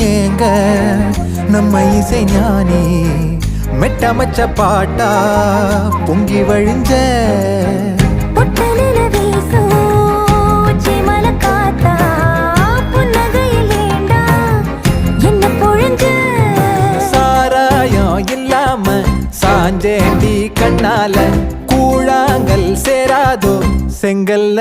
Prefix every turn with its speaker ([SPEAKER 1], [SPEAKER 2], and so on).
[SPEAKER 1] ஏங்க நம்ம இசை ஞானி மெட்டமச்ச பாட்டா பொங்கி வழிஞ்ச சாராயம் இல்லாம சாஞ்சேண்டி கண்ணால கூழாங்கல் சேராதோ செங்கல்ல